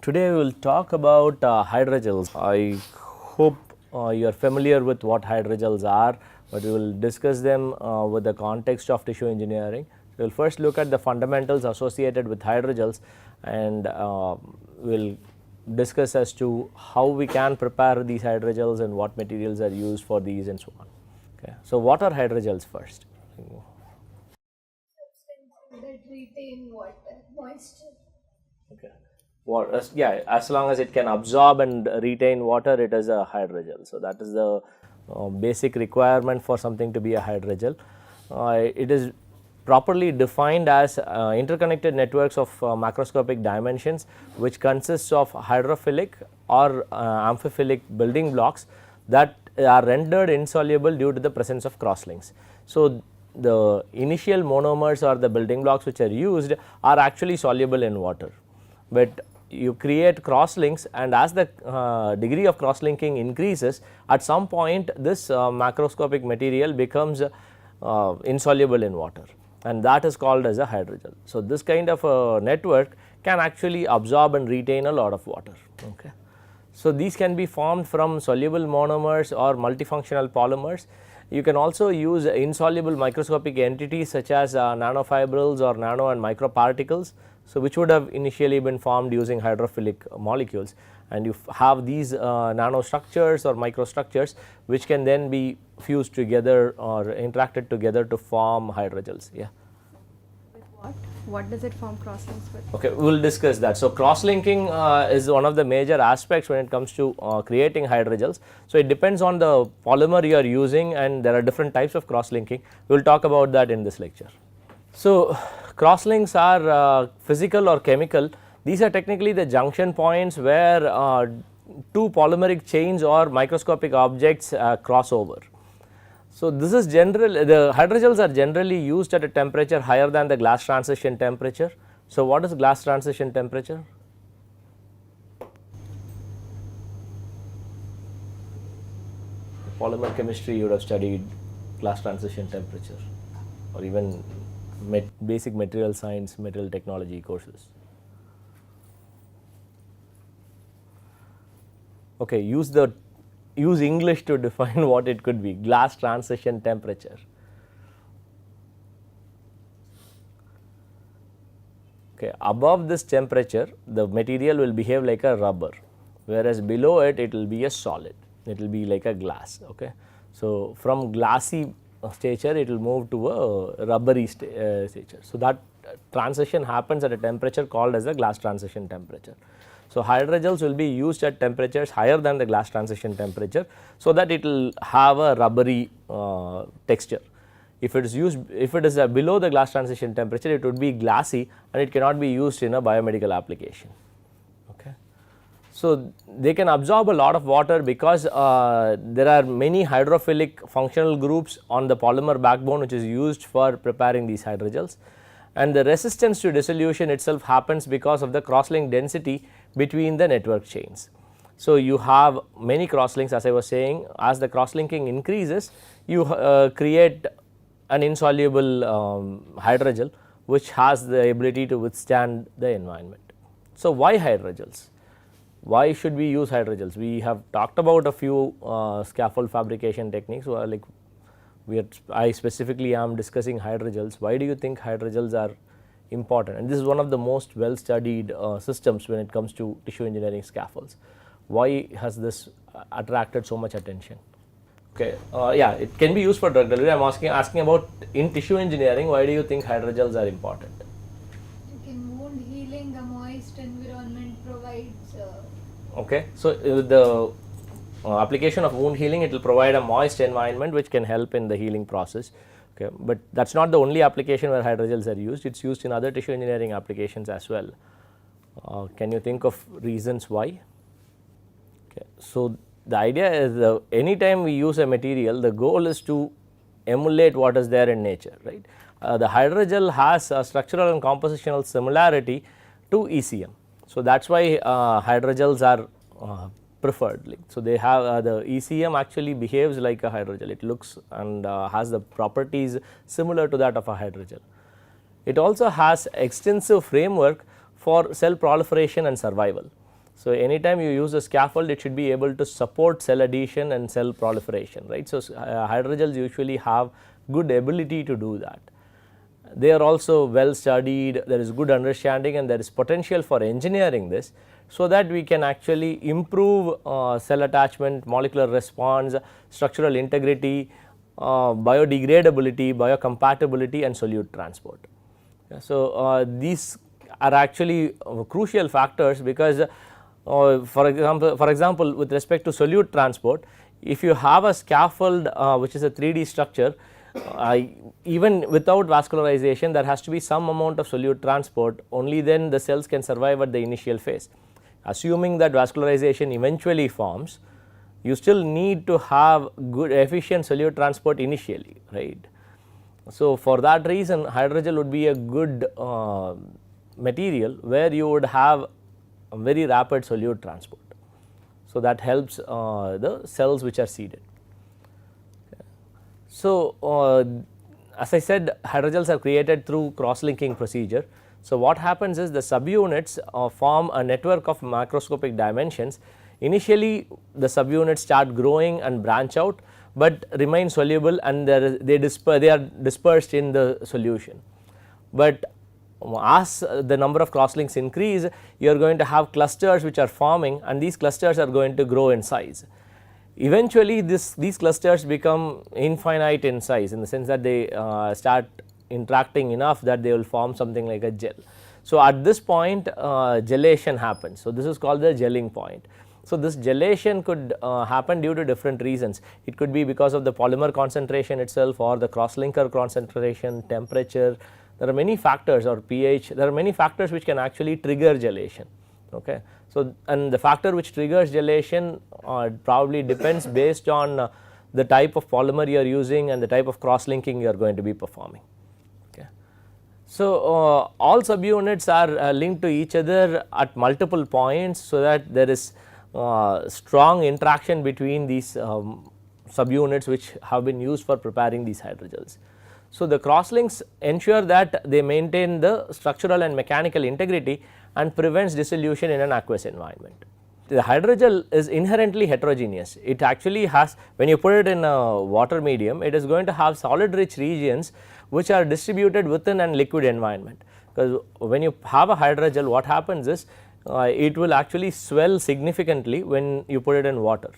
Today we will talk about hydrogels. I hope you are familiar with what hydrogels are, but we will discuss them with the context of tissue engineering. We will first look at the fundamentals associated with hydrogels, and we will discuss as to how we can prepare these hydrogels and what materials are used for these and so on. Okay. So, what are hydrogels first? Substances that retain water, moisture. Okay. As long as it can absorb and retain water, it is a hydrogel. So, that is the basic requirement for something to be a hydrogel. It is properly defined as interconnected networks of macroscopic dimensions, which consists of hydrophilic or amphiphilic building blocks that are rendered insoluble due to the presence of crosslinks. So, the initial monomers or the building blocks which are used are actually soluble in water, but you create crosslinks, and as the degree of crosslinking increases, at some point this macroscopic material becomes insoluble in water, and that is called as a hydrogel. So, this kind of a network can actually absorb and retain a lot of water. Okay. So, these can be formed from soluble monomers or multifunctional polymers. You can also use insoluble microscopic entities such as nanofibrils or nano and microparticles, so which would have initially been formed using hydrophilic molecules, and you have these nanostructures or microstructures which can then be fused together or interacted together to form hydrogels. Yeah. With what? What does it form crosslinks with? Okay, we will discuss that. So, cross-linking is one of the major aspects when it comes to creating hydrogels. So, it depends on the polymer you are using, and there are different types of cross-linking. We will talk about that in this lecture. So, crosslinks are physical or chemical. These are technically the junction points where two polymeric chains or microscopic objects cross over. So, this is the hydrogels are generally used at a temperature higher than the glass transition temperature. So, what is glass transition temperature? Polymer chemistry, you would have studied glass transition temperature, or even basic material science, material technology courses. Okay, use English to define what it could be. Glass transition temperature. Okay, above this temperature, the material will behave like a rubber, whereas below it, it will be a solid. It will be like a glass. Okay, so from glassy stature, it will move to a rubbery stature. So, that transition happens at a temperature called as the glass transition temperature. So, hydrogels will be used at temperatures higher than the glass transition temperature, so that it will have a rubbery texture. If it is below the glass transition temperature, it would be glassy and it cannot be used in a biomedical application. Okay. So, they can absorb a lot of water because there are many hydrophilic functional groups on the polymer backbone which is used for preparing these hydrogels, and the resistance to dissolution itself happens because of the crosslink density between the network chains. So, you have many crosslinks, as I was saying. As the crosslinking increases, you create an insoluble hydrogel which has the ability to withstand the environment. So, why hydrogels? Why should we use hydrogels? We have talked about a few scaffold fabrication techniques. I specifically am discussing hydrogels. Why do you think hydrogels are important? And this is one of the most well studied systems when it comes to tissue engineering scaffolds. Why has this attracted so much attention? Okay, yeah, it can be used for drug delivery. I am asking about in tissue engineering, why do you think hydrogels are important? In wound healing, a moist environment provides. Okay, so the application of wound healing, it will provide a moist environment which can help in the healing process. Okay, but that is not the only application where hydrogels are used. It is used in other tissue engineering applications as well. Can you think of reasons why? Okay, so the idea is anytime we use a material, the goal is to emulate what is there in nature, right. The hydrogel has a structural and compositional similarity to ECM. So, that is why hydrogels are preferred. So, they have the ECM actually behaves like a hydrogel. It looks and has the properties similar to that of a hydrogel. It also has extensive framework for cell proliferation and survival. So, anytime you use a scaffold, it should be able to support cell adhesion and cell proliferation, right. So, hydrogels usually have good ability to do that. They are also well studied, there is good understanding and there is potential for engineering this, so that we can actually improve cell attachment, molecular response, structural integrity, biodegradability, biocompatibility and solute transport. So, these are actually crucial factors, because for example with respect to solute transport, if you have a scaffold which is a 3D structure, even without vascularization there has to be some amount of solute transport, only then the cells can survive at the initial phase. Assuming that vascularization eventually forms, you still need to have good efficient solute transport initially, right. So, for that reason hydrogel would be a good material where you would have a very rapid solute transport. So, that helps the cells which are seeded. So, as I said, hydrogels are created through cross-linking procedure. So, what happens is the subunits form a network of macroscopic dimensions. Initially the subunits start growing and branch out, but remain soluble and they are dispersed in the solution. But as the number of crosslinks increase, you are going to have clusters which are forming, and these clusters are going to grow in size. Eventually these clusters become infinite in size, in the sense that they start interacting enough that they will form something like a gel. So, at this point gelation happens. So, this is called the gelling point. So, this gelation could happen due to different reasons. It could be because of the polymer concentration itself, or the cross-linker concentration, temperature. There are many factors, or pH, there are many factors which can actually trigger gelation. Okay. So, and the factor which triggers gelation probably depends based on the type of polymer you are using and the type of cross-linking you are going to be performing. Okay. So, all subunits are linked to each other at multiple points, so that there is strong interaction between these subunits which have been used for preparing these hydrogels. So, the crosslinks ensure that they maintain the structural and mechanical integrity and prevents dissolution in an aqueous environment. The hydrogel is inherently heterogeneous. It actually has, when you put it in a water medium, it is going to have solid rich regions which are distributed within an liquid environment, because when you have a hydrogel, what happens is it will actually swell significantly when you put it in water.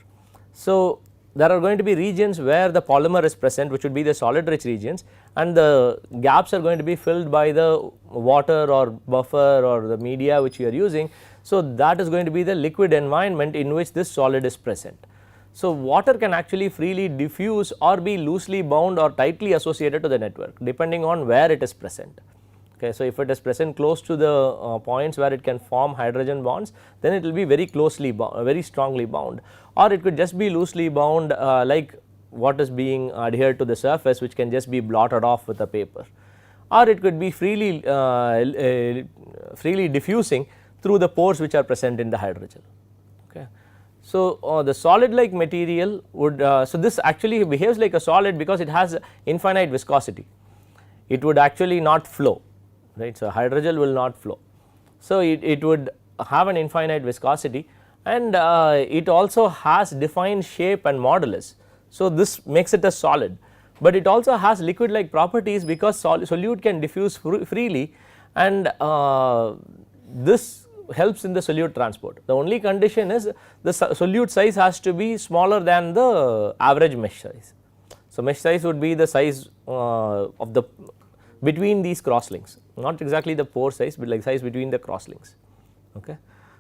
So, there are going to be regions where the polymer is present, which would be the solid rich regions, and the gaps are going to be filled by the water or buffer or the media which you are using. So, that is going to be the liquid environment in which this solid is present. So, water can actually freely diffuse or be loosely bound or tightly associated to the network, depending on where it is present. Okay. So, if it is present close to the points where it can form hydrogen bonds, then it will be very closely bound, very strongly bound, or it could just be loosely bound like what is being adhered to the surface, which can just be blotted off with a paper, or it could be freely diffusing through the pores which are present in the hydrogel. Okay. So, the solid like material would, so this actually behaves like a solid because it has infinite viscosity. It would actually not flow, right. So, hydrogel will not flow. So, it would have an infinite viscosity, and it also has defined shape and modulus. So, this makes it a solid, but it also has liquid like properties because solute can diffuse freely, and this helps in the solute transport. The only condition is the solute size has to be smaller than the average mesh size. So, mesh size would be the size of the between these crosslinks, not exactly the pore size, but like size between the crosslinks. Okay.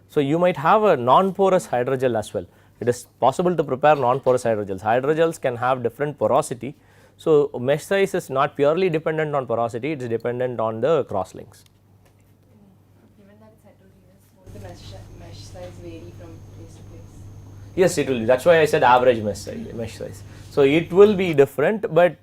So, you might have a non-porous hydrogel as well. It is possible to prepare non-porous hydrogels. Hydrogels can have different porosity. So, mesh size is not purely dependent on porosity, it is dependent on the crosslinks. Given that it's heterogeneous, won't the mesh size vary from place to place? Yes, it will. That is why I said average mesh size. So, it will be different, but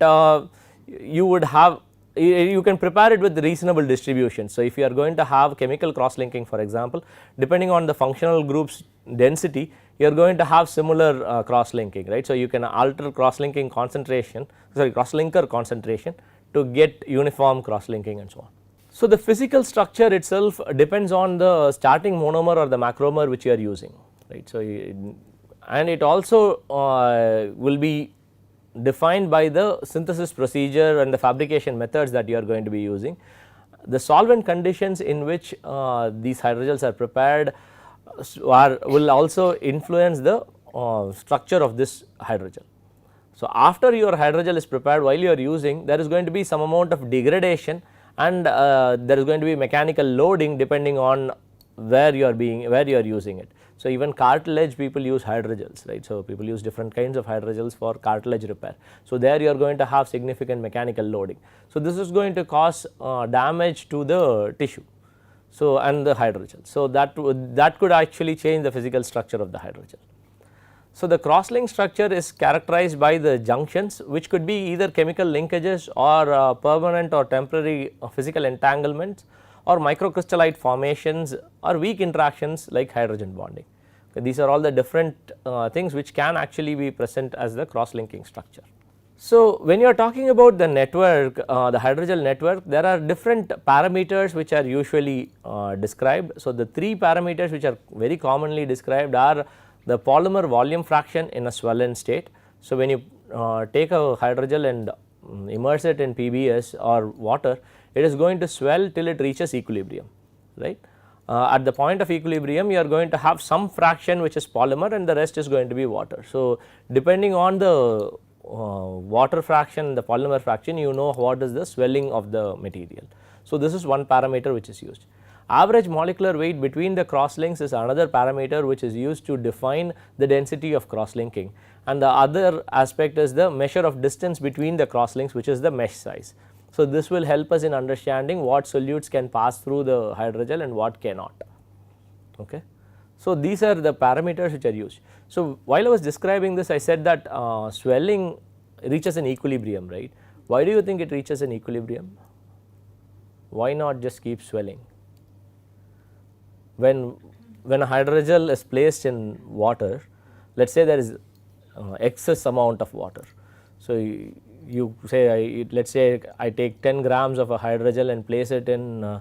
you would have, you can prepare it with reasonable distribution. So, if you are going to have chemical cross linking, for example, depending on the functional group's density, you are going to have similar cross linking, right. So, you can alter cross linking concentration, sorry, cross linker concentration to get uniform cross linking and so on. So, the physical structure itself depends on the starting monomer or the macromer which you are using, right. So, and it also will be defined by the synthesis procedure and the fabrication methods that you are going to be using. The solvent conditions in which these hydrogels are prepared will also influence the structure of this hydrogel. So, after your hydrogel is prepared, while you are using, there is going to be some amount of degradation, and there is going to be mechanical loading depending on where you are using it. So, even cartilage people use hydrogels, right. So, people use different kinds of hydrogels for cartilage repair. So, there you are going to have significant mechanical loading. So, this is going to cause damage to the tissue, so and the hydrogel. So, that could actually change the physical structure of the hydrogel. So, the cross-link structure is characterized by the junctions, which could be either chemical linkages or permanent or temporary physical entanglements, or microcrystallite formations or weak interactions like hydrogen bonding. Okay, these are all the different things which can actually be present as the cross-linking structure. So, when you are talking about the network, the hydrogel network, there are different parameters which are usually described. So, the 3 parameters which are very commonly described are the polymer volume fraction in a swollen state. So, when you take a hydrogel and immerse it in PBS or water, it is going to swell till it reaches equilibrium, right. At the point of equilibrium, you are going to have some fraction which is polymer and the rest is going to be water. So, depending on the water fraction, the polymer fraction, you know what is the swelling of the material. So, this is one parameter which is used. Average molecular weight between the cross links is another parameter which is used to define the density of cross linking, and the other aspect is the measure of distance between the cross links, which is the mesh size. So, this will help us in understanding what solutes can pass through the hydrogel and what cannot. Okay. So, these are the parameters which are used. So, while I was describing this, I said that swelling reaches an equilibrium, right. Why do you think it reaches an equilibrium? Why not just keep swelling? When a hydrogel is placed in water, let us say there is excess amount of water. So, you say let us say I take 10 grams of a hydrogel and place it in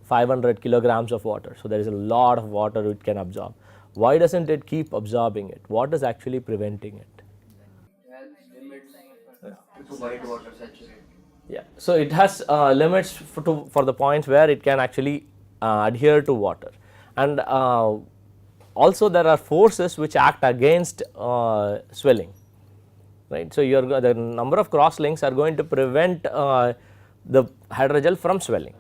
500 kilograms of water. So, there is a lot of water it can absorb. Why does not it keep absorbing it? What is actually preventing it? White water saturated. Yeah. So, it has limits for the points where it can actually adhere to water, and also there are forces which act against swelling, right. So, the number of cross links are going to prevent the hydrogel from swelling,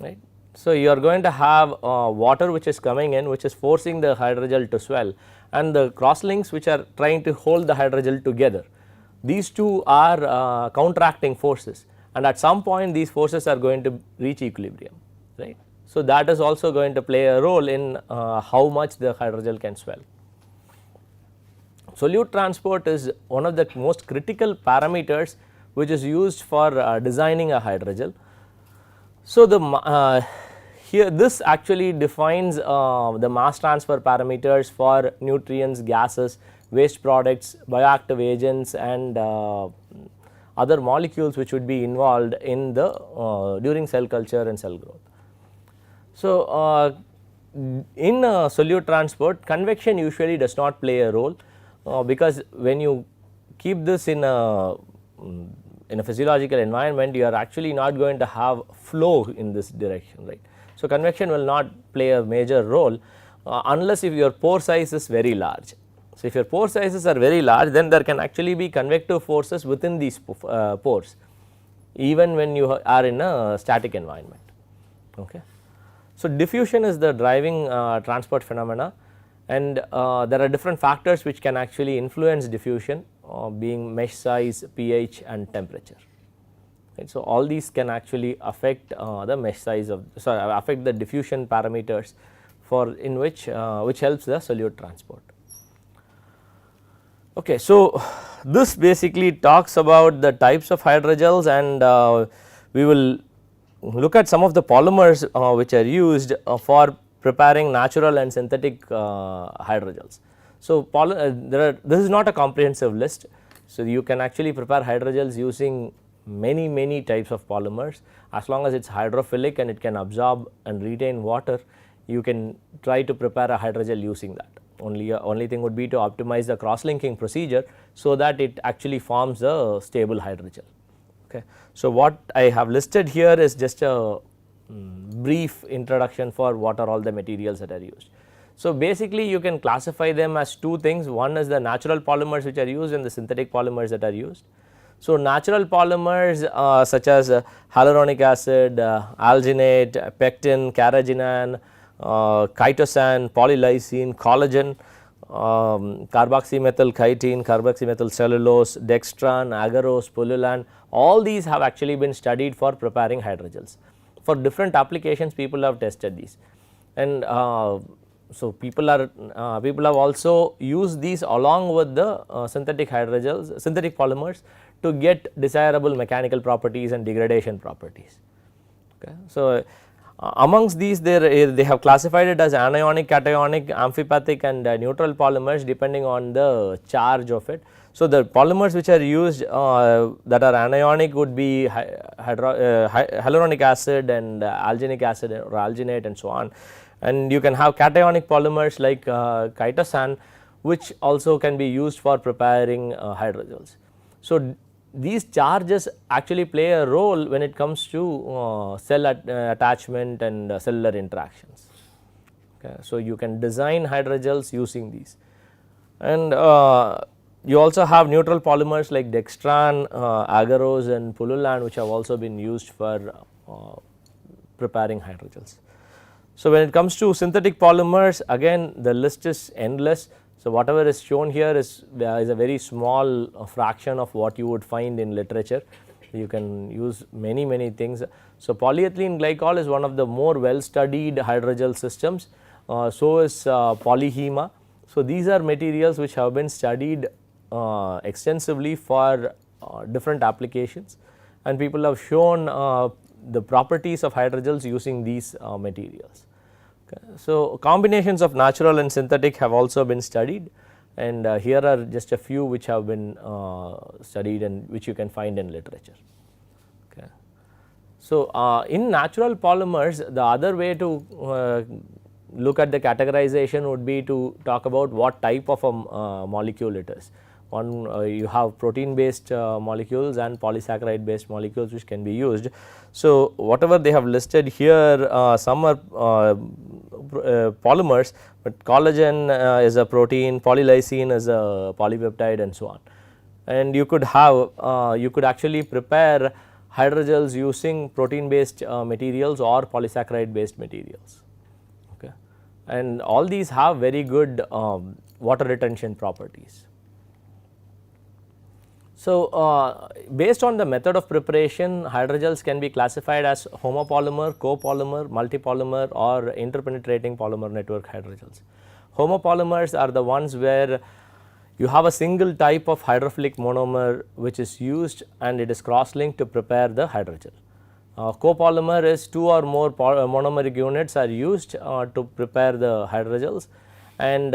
right. So, you are going to have water which is coming in, which is forcing the hydrogel to swell, and the cross links which are trying to hold the hydrogel together. These two are counteracting forces, and at some point these forces are going to reach equilibrium, right. So, that is also going to play a role in how much the hydrogel can swell. Solute transport is one of the most critical parameters which is used for designing a hydrogel. So, here this actually defines the mass transfer parameters for nutrients, gases, waste products, bioactive agents, and other molecules which would be involved in the during cell culture and cell growth. So, in solute transport, convection usually does not play a role, because when you keep this in a physiological environment, you are actually not going to have flow in this direction, right. So, convection will not play a major role unless if your pore size is very large. So, if your pore sizes are very large, then there can actually be convective forces within these pores, even when you are in a static environment. Okay. So, diffusion is the driving transport phenomena, and there are different factors which can actually influence diffusion, being mesh size, pH and temperature. Right. So, all these can actually affect the mesh size of affect the diffusion parameters for in which helps the solute transport. Okay. So, this basically talks about the types of hydrogels, and we will look at some of the polymers which are used for preparing natural and synthetic hydrogels. So, this is not a comprehensive list. So, you can actually prepare hydrogels using many types of polymers. As long as it is hydrophilic and it can absorb and retain water, you can try to prepare a hydrogel using that. Only thing would be to optimize the cross linking procedure, so that it actually forms a stable hydrogel. Okay. So, what I have listed here is just a brief introduction for what are all the materials that are used. So, basically you can classify them as two things. One is the natural polymers which are used and the synthetic polymers that are used. So, natural polymers such as hyaluronic acid, alginate, pectin, carrageenan, chitosan, polylysine, collagen, carboxymethyl chitin, carboxymethyl cellulose, dextran, agarose, pullulane, all these have actually been studied for preparing hydrogels. For different applications, people have tested these, and so people have also used these along with the synthetic hydrogels, synthetic polymers, to get desirable mechanical properties and degradation properties. Okay. So, amongst these they have classified it as anionic, cationic, amphipathic and neutral polymers depending on the charge of it. So, the polymers which are used that are anionic would be hyaluronic acid and alginic acid or alginate and so on, and you can have cationic polymers like chitosan, which also can be used for preparing hydrogels. So, these charges actually play a role when it comes to cell attachment and cellular interactions. Okay. So, you can design hydrogels using these, and you also have neutral polymers like dextran, agarose and pullulane, which have also been used for preparing hydrogels. So, when it comes to synthetic polymers, again the list is endless. So, whatever is shown here is a very small fraction of what you would find in literature. You can use many things. So, polyethylene glycol is one of the more well studied hydrogel systems, so is polyhema. So, these are materials which have been studied extensively for different applications, and people have shown the properties of hydrogels using these materials. Okay. So, combinations of natural and synthetic have also been studied, and here are just a few which have been studied and which you can find in literature. Okay. So, in natural polymers, the other way to look at the categorization would be to talk about what type of a molecule it is. One, you have protein based molecules and polysaccharide based molecules which can be used. So, whatever they have listed here, some are polymers, but collagen is a protein, polylysine is a polypeptide and so on. And you could have you could actually prepare hydrogels using protein based materials or polysaccharide based materials. Okay. And all these have very good water retention properties. So, based on the method of preparation, hydrogels can be classified as homopolymer, copolymer, multipolymer or interpenetrating polymer network hydrogels. Homopolymers are the ones where you have a single type of hydrophilic monomer which is used and it is cross linked to prepare the hydrogel. Copolymer is two or more monomeric units are used to prepare the hydrogels, and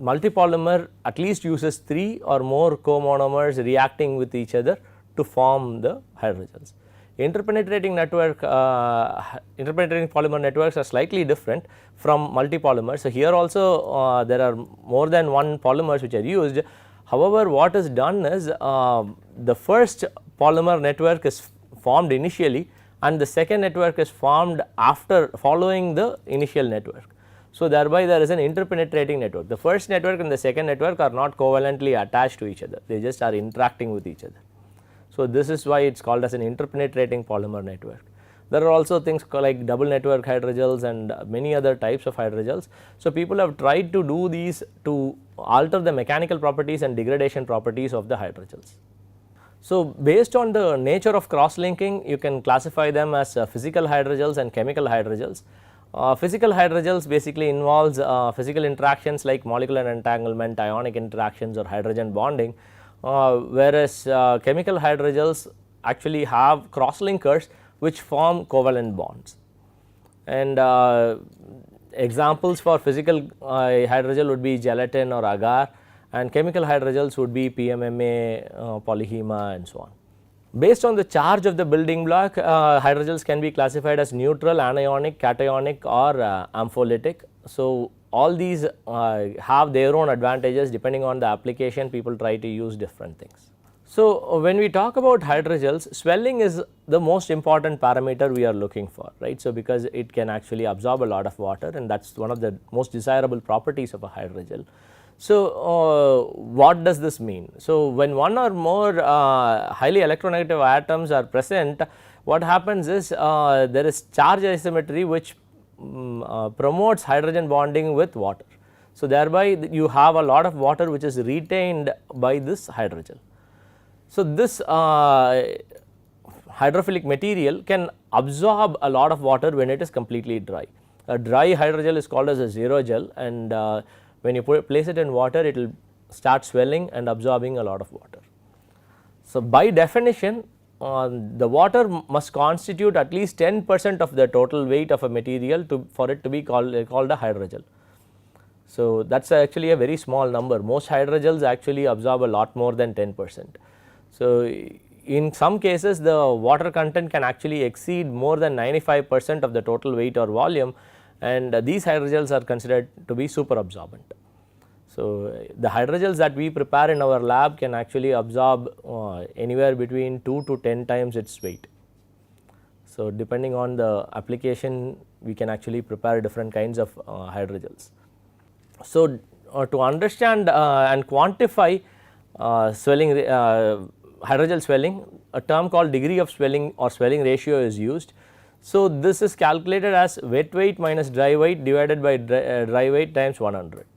multipolymer at least uses 3 or more comonomers reacting with each other to form the hydrogels. Interpenetrating polymer networks are slightly different from multipolymers. So, here also there are more than one polymers which are used. However, what is done is the first polymer network is formed initially and the second network is formed after following the initial network. So, thereby there is an interpenetrating network. The first network and the second network are not covalently attached to each other, they just are interacting with each other. So, this is why it is called as an interpenetrating polymer network. There are also things like double network hydrogels and many other types of hydrogels. So, people have tried to do these to alter the mechanical properties and degradation properties of the hydrogels. So, based on the nature of cross linking, you can classify them as physical hydrogels and chemical hydrogels. Physical hydrogels basically involves physical interactions like molecular entanglement, ionic interactions or hydrogen bonding, whereas chemical hydrogels actually have cross linkers which form covalent bonds. And examples for physical hydrogel would be gelatin or agar, and chemical hydrogels would be PMMA, polyhema and so on. Based on the charge of the building block, hydrogels can be classified as neutral, anionic, cationic or ampholytic. So, all these have their own advantages. Depending on the application, people try to use different things. So, when we talk about hydrogels, swelling is the most important parameter we are looking for, right. So, because it can actually absorb a lot of water, and that is one of the most desirable properties of a hydrogel. So, what does this mean? So, when one or more highly electronegative atoms are present, what happens is there is charge asymmetry which promotes hydrogen bonding with water. So, thereby you have a lot of water which is retained by this hydrogel. So, this hydrophilic material can absorb a lot of water when it is completely dry. A dry hydrogel is called as a zero gel, and when you place it in water, it will start swelling and absorbing a lot of water. So, by definition, the water must constitute at least 10% of the total weight of a material for it to be called a hydrogel. So, that is actually a very small number. Most hydrogels actually absorb a lot more than 10%. So, in some cases the water content can actually exceed more than 95% of the total weight or volume, and these hydrogels are considered to be super absorbent. So, the hydrogels that we prepare in our lab can actually absorb anywhere between 2 to 10 times its weight. So, depending on the application, we can actually prepare different kinds of hydrogels. So, to understand and quantify swelling, hydrogel swelling, a term called degree of swelling or swelling ratio is used. So, this is calculated as wet weight minus dry weight divided by dry weight times 100.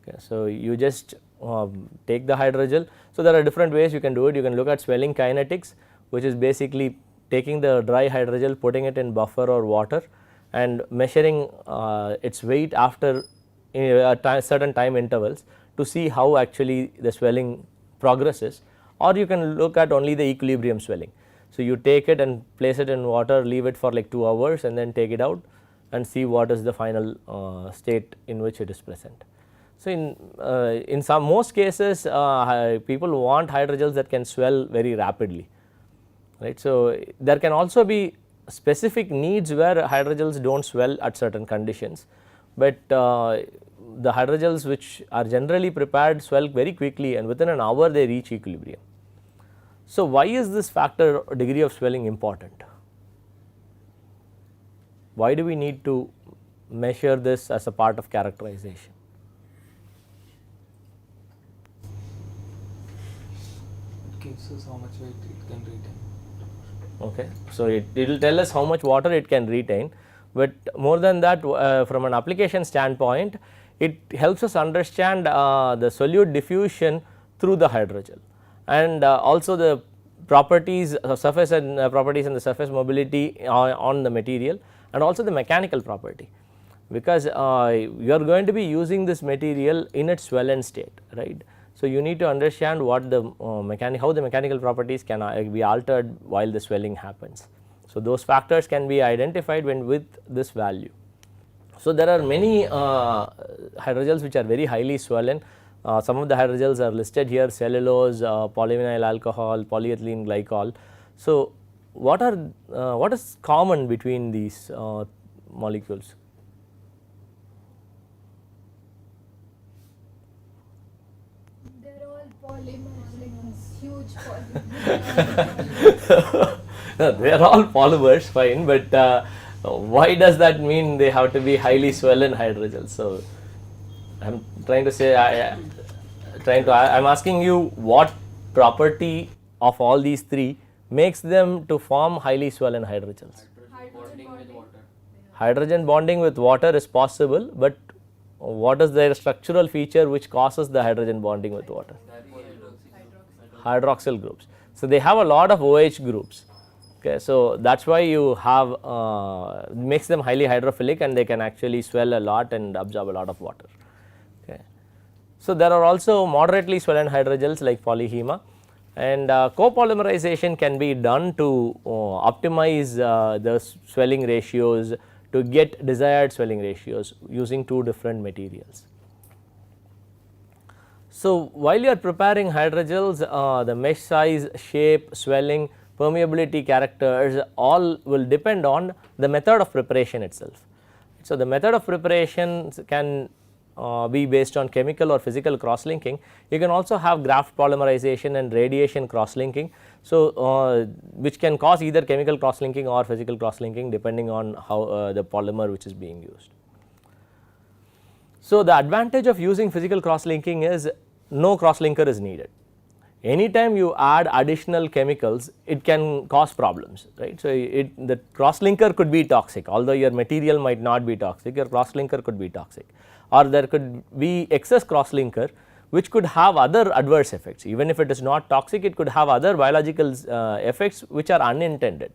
Okay. So, you just take the hydrogel. So, there are different ways you can do it. You can look at swelling kinetics, which is basically taking the dry hydrogel, putting it in buffer or water and measuring its weight after certain time intervals to see how actually the swelling progresses, or you can look at only the equilibrium swelling. So, you take it and place it in water, leave it for like 2 hours and then take it out and see what is the final state in which it is present. So, in most cases people want hydrogels that can swell very rapidly, right. So, there can also be specific needs where hydrogels do not swell at certain conditions, but the hydrogels which are generally prepared swell very quickly and within an hour they reach equilibrium. So, why is this factor degree of swelling important? Why do we need to measure this as a part of characterization? It gives us how much weight it can retain. Okay. So, it will tell us how much water it can retain, but more than that from an application standpoint, it helps us understand the solute diffusion through the hydrogel, and also the properties surface and properties and the surface mobility on the material, and also the mechanical property, because you are going to be using this material in its swollen state, right. So, you need to understand what the how the mechanical properties can be altered while the swelling happens. So, those factors can be identified when with this value. So, there are many hydrogels which are very highly swollen. Some of the hydrogels are listed here: cellulose, polyvinyl alcohol, polyethylene glycol. So, what is common between these molecules? They're all polymers, like huge polymers. No, they are all polymers, fine, but why does that mean they have to be highly swollen hydrogels? So, I am trying to say, I am asking you what property of all these three makes them to form highly swollen hydrogels. Bonding with water. Hydrogen bonding with water is possible, but what is their structural feature which causes the hydrogen bonding with water? Hydroxyl groups. So, they have a lot of OH groups. Okay, so that is why you have makes them highly hydrophilic, and they can actually swell a lot and absorb a lot of water. Okay. So, there are also moderately swollen hydrogels like polyhema, and copolymerization can be done to optimize the swelling ratios to get desired swelling ratios using two different materials. So, while you are preparing hydrogels, the mesh size, shape, swelling permeability characters, all will depend on the method of preparation itself. So, the method of preparation can be based on chemical or physical cross linking. You can also have graft polymerization and radiation cross linking. So, which can cause either chemical cross linking or physical cross linking depending on how the polymer which is being used. So, the advantage of using physical cross linking is no cross linker is needed. Anytime you add additional chemicals, it can cause problems, right. So, the cross linker could be toxic, although your material might not be toxic, your cross linker could be toxic, or there could be excess cross linker which could have other adverse effects. Even if it is not toxic, it could have other biological effects which are unintended.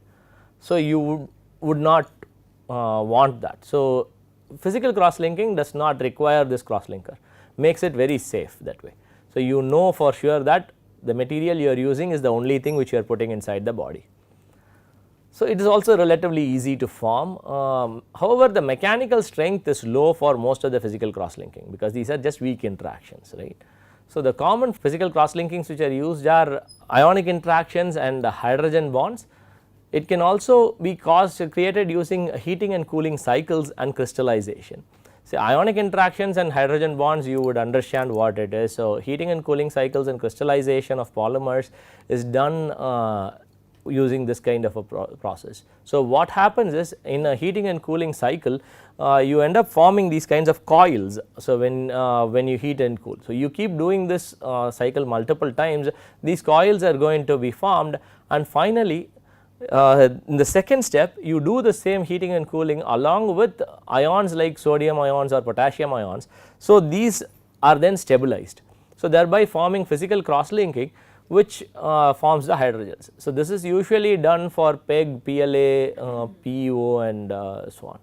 So, you would not want that. So, physical cross linking does not require this cross linker, makes it very safe that way. So, you know for sure that the material you are using is the only thing which you are putting inside the body. So, it is also relatively easy to form. However, the mechanical strength is low for most of the physical cross linking, because these are just weak interactions, right. So, the common physical cross linkings which are used are ionic interactions and hydrogen bonds. It can also be created using heating and cooling cycles and crystallization. So, ionic interactions and hydrogen bonds, you would understand what it is. So, heating and cooling cycles and crystallization of polymers is done using this kind of a process. So, what happens is, in a heating and cooling cycle, you end up forming these kinds of coils. So, when you heat and cool, so you keep doing this cycle multiple times, these coils are going to be formed, and finally in the second step you do the same heating and cooling along with ions like sodium ions or potassium ions. So, these are then stabilized, so thereby forming physical cross linking which forms the hydrogels. So, this is usually done for PEG, PLA, PEO and so on.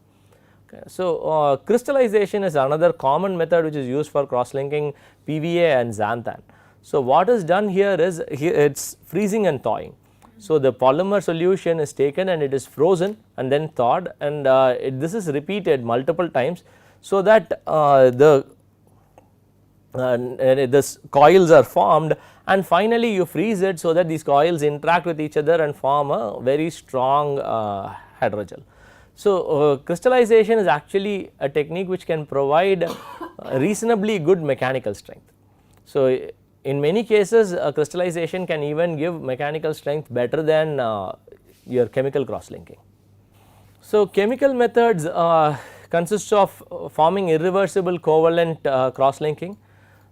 Okay. So, crystallization is another common method which is used for cross linking PVA and xanthan. So, what is done here is, it is freezing and thawing. So, the polymer solution is taken and it is frozen and then thawed, and this is repeated multiple times, so that this coils are formed, and finally you freeze it so that these coils interact with each other and form a very strong hydrogel. So, crystallization is actually a technique which can provide reasonably good mechanical strength. So, in many cases crystallization can even give mechanical strength better than your chemical cross linking. So, chemical methods consist of forming irreversible covalent cross linking.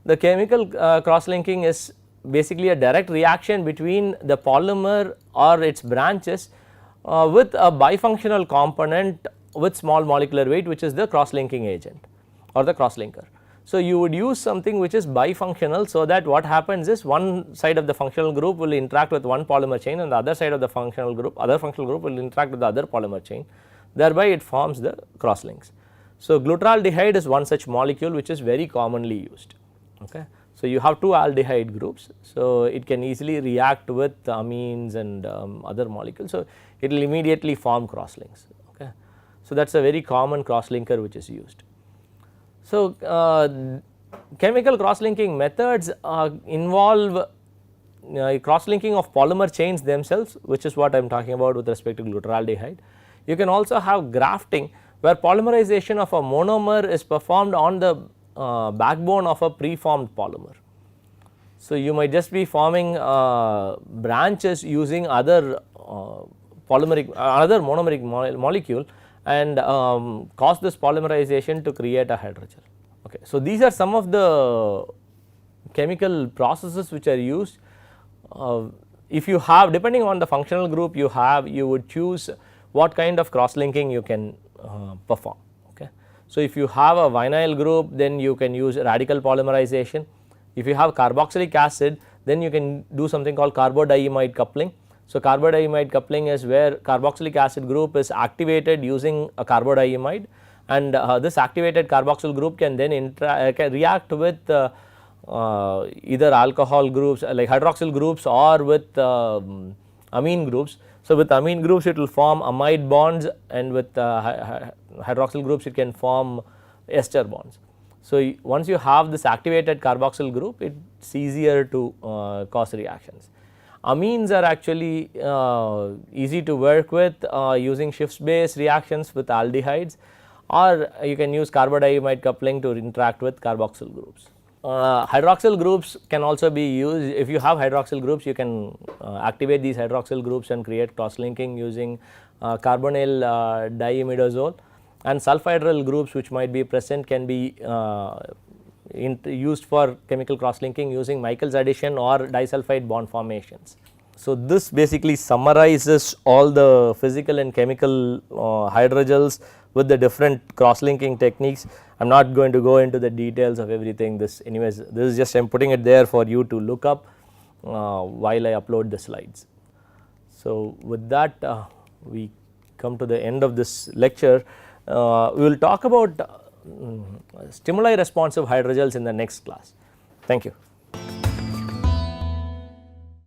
The chemical cross linking is basically a direct reaction between the polymer or its branches with a bifunctional component with small molecular weight, which is the cross linking agent or the cross linker. So, you would use something which is bifunctional, so that what happens is, one side of the functional group will interact with one polymer chain and the other side of the functional group will interact with the other polymer chain, thereby it forms the cross links. So, glutaraldehyde is one such molecule which is very commonly used. Okay. So, you have two aldehyde groups, so it can easily react with amines and other molecules. So, it will immediately form cross links. Okay. So, that is a very common cross linker which is used. So, chemical cross linking methods involve cross linking of polymer chains themselves, which is what I am talking about with respect to glutaraldehyde. You can also have grafting, where polymerization of a monomer is performed on the backbone of a preformed polymer. So, you might just be forming branches using other monomeric molecule and cause this polymerization to create a hydrogel. Okay. So, these are some of the chemical processes which are used. If you have, depending on the functional group you have, you would choose what kind of cross linking you can perform. Okay. So, if you have a vinyl group, then you can use radical polymerization. If you have carboxylic acid, then you can do something called carbodiimide coupling. So, carbodiimide coupling is where carboxylic acid group is activated using a carbodiimide, and this activated carboxyl group can then can react with either alcohol groups like hydroxyl groups or with amine groups. So, with amine groups it will form amide bonds, and with hydroxyl groups it can form ester bonds. So, once you have this activated carboxyl group, it is easier to cause reactions. Amines are actually easy to work with using Schiff's base reactions with aldehydes, or you can use carbodiimide coupling to interact with carboxyl groups. Hydroxyl groups can also be used. If you have hydroxyl groups, you can activate these hydroxyl groups and create cross linking using carbonyl diimidazole, and sulfhydryl groups which might be present can be used for chemical cross linking using Michael's addition or disulfide bond formations. So, this basically summarizes all the physical and chemical hydrogels with the different cross linking techniques. I am not going to go into the details of everything. This anyways, this is just I am putting it there for you to look up while I upload the slides. So, with that we come to the end of this lecture. We will talk about stimuli responsive hydrogels in the next class. Thank you.